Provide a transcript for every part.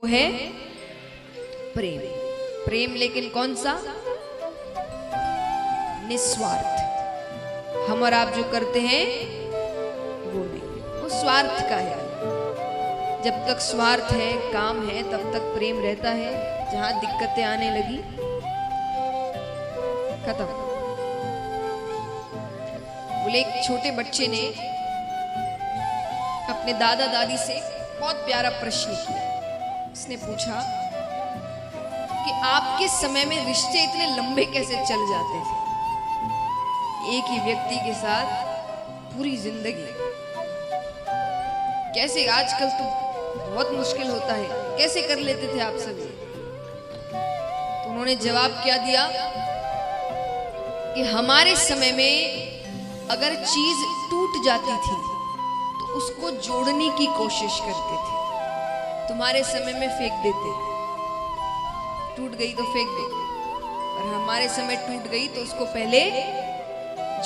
है प्रेम। प्रेम लेकिन कौन सा? निस्वार्थ। हम और आप जो करते हैं वो नहीं, वो स्वार्थ का है। जब तक स्वार्थ है, काम है, तब तक प्रेम रहता है। जहां दिक्कतें आने लगी खत्म। बोले एक छोटे बच्चे ने अपने दादा दादी से बहुत प्यारा प्रश्न किया। उसने पूछा कि आपके समय में रिश्ते इतने लंबे कैसे चल जाते थे? एक ही व्यक्ति के साथ पूरी जिंदगी कैसे? आजकल तो बहुत मुश्किल होता है, कैसे कर लेते थे आप सभी? तो उन्होंने जवाब क्या दिया कि हमारे समय में अगर चीज टूट जाती थी तो उसको जोड़ने की कोशिश करते थे। तुम्हारे समय में फेंक देते, टूट गई तो फेंक दो, और हमारे समय टूट गई तो उसको पहले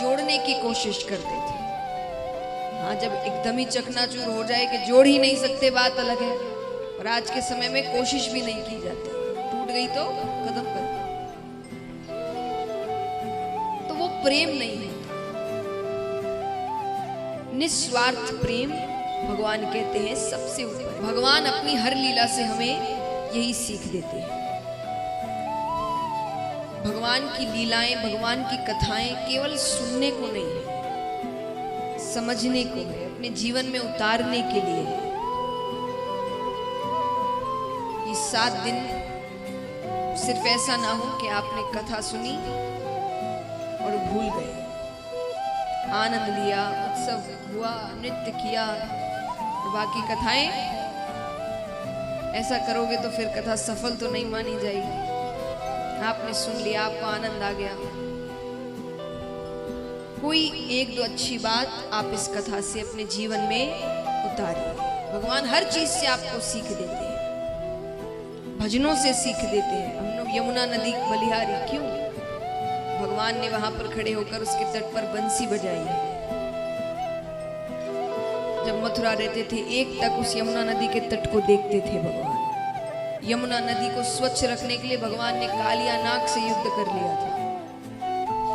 जोड़ने की कोशिश करते थे। हाँ, जब एकदम ही चकनाचूर हो जाए कि जोड़ ही नहीं सकते, बात अलग है। और आज के समय में कोशिश भी नहीं की जाती, टूट गई तो खत्म कर दो। तो वो प्रेम नहीं है। निस्वार्थ प्रेम भगवान कहते हैं सबसे ऊपर। भगवान अपनी हर लीला से हमें यही सीख देते हैं। भगवान की लीलाएं, भगवान की कथाएं केवल सुनने को नहीं है, समझने को है, अपने जीवन में उतारने के लिए है। ये 7 दिन सिर्फ ऐसा ना हो कि आपने कथा सुनी और भूल गए। आनंद लिया, उत्सव हुआ, नृत्य किया, और बाकी कथाएं ऐसा करोगे तो फिर कथा सफल तो नहीं मानी जाएगी। आपने सुन लिया, आपको आनंद आ गया, कोई 1-2 अच्छी बात आप इस कथा से अपने जीवन में उतारिए। भगवान हर चीज से आपको सीख देते हैं, भजनों से सीख देते हैं। हम लोग यमुना नदी बलिहारी क्यों? भगवान ने वहां पर खड़े होकर उसके तट पर बंसी बजाई है। जब मथुरा रहते थे, एक तक उस यमुना नदी के तट को देखते थे भगवान। यमुना नदी को स्वच्छ रखने के लिए भगवान ने कालिया नाग से युद्ध कर लिया था,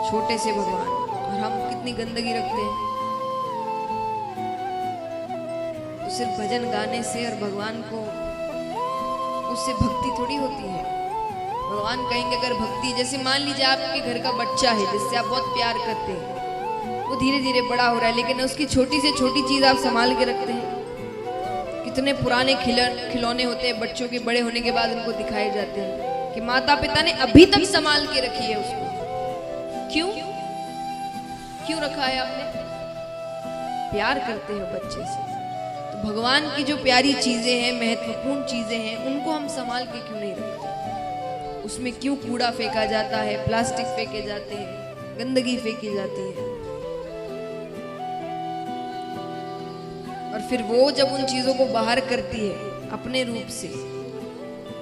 छोटे से भगवान। और हम कितनी गंदगी रखते हैं। तो सिर्फ भजन गाने से और भगवान को उससे भक्ति थोड़ी होती है। भगवान कहेंगे अगर भक्ति, जैसे मान लीजिए आपके घर का बच्चा है जिससे आप बहुत प्यार करते हैं, वो धीरे धीरे बड़ा हो रहा है, लेकिन उसकी छोटी से छोटी चीज आप संभाल के रखते हैं। कितने पुराने खिलौने होते हैं, बच्चों के बड़े होने के बाद उनको दिखाए जाते हैं कि माता पिता ने अभी तक संभाल के रखी है उसको। क्यों क्यों रखा है आपने? प्यार करते हो बच्चे से। तो भगवान की जो प्यारी चीजें हैं, महत्वपूर्ण चीजें हैं, उनको हम संभाल के क्यों नहीं रखते? उसमें क्यों कूड़ा फेंका जाता है, प्लास्टिक फेंके जाते हैं, गंदगी फेंकी जाती है। और फिर वो जब उन चीजों को बाहर करती है अपने रूप से,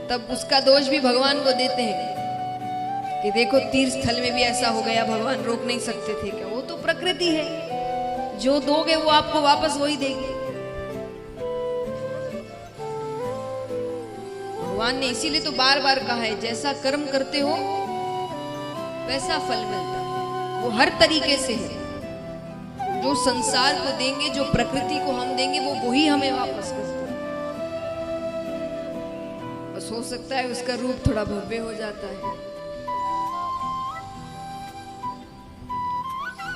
तब उसका दोष भी भगवान को देते हैं कि देखो तीर्थ स्थल में भी ऐसा हो गया, भगवान रोक नहीं सकते थे क्या? वो तो प्रकृति है, जो दोगे वो आपको वापस वही देगी। भगवान ने इसीलिए तो बार बार कहा है, जैसा कर्म करते हो वैसा फल मिलता है। वो हर तरीके से है। जो संसार को देंगे, जो प्रकृति को हम देंगे, वो वही हमें वापस करता है। बस हो सकता है उसका रूप थोड़ा भव्य हो जाता है।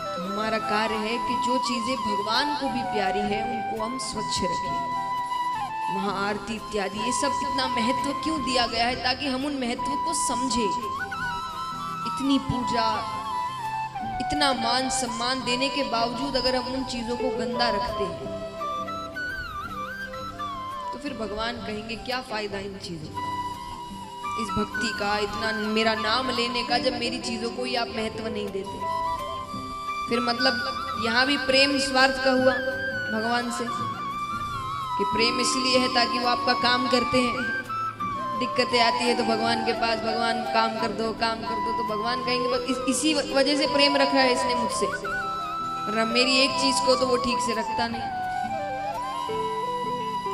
तो हमारा कार्य है कि जो चीजें भगवान को भी प्यारी है उनको हम स्वच्छ रखें। महाआरती इत्यादि, ये सब इतना महत्व क्यों दिया गया है? ताकि हम उन महत्व को समझे। इतनी पूजा, इतना मान सम्मान देने के बावजूद अगर हम उन चीजों को गंदा रखते हैं तो फिर भगवान कहेंगे क्या फायदा इन चीजों का, इस भक्ति का, इतना मेरा नाम लेने का, जब मेरी चीजों को ही आप महत्व नहीं देते। फिर मतलब यहाँ भी प्रेम स्वार्थ का हुआ भगवान से, कि प्रेम इसलिए है ताकि वो आपका काम करते हैं। दिक्कतें आती है तो भगवान के पास, भगवान काम कर दो, काम कर दो, तो भगवान कहेंगे बस इसी वजह से प्रेम रखा है इसने मुझसे, और मेरी एक चीज को तो वो ठीक से रखता नहीं।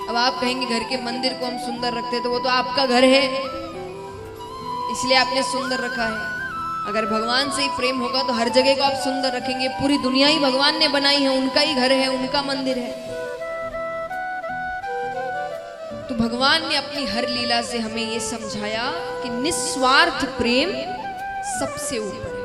अब आप कहेंगे घर के मंदिर को हम सुंदर रखते हैं, तो वो तो आपका घर है इसलिए आपने सुंदर रखा है। अगर भगवान से ही प्रेम होगा तो हर जगह को आप सुंदर रखेंगे। पूरी दुनिया ही भगवान ने बनाई है, उनका ही घर है, उनका मंदिर है। तो भगवान ने अपनी हर लीला से हमें ये समझाया कि निस्वार्थ प्रेम सबसे ऊपर है।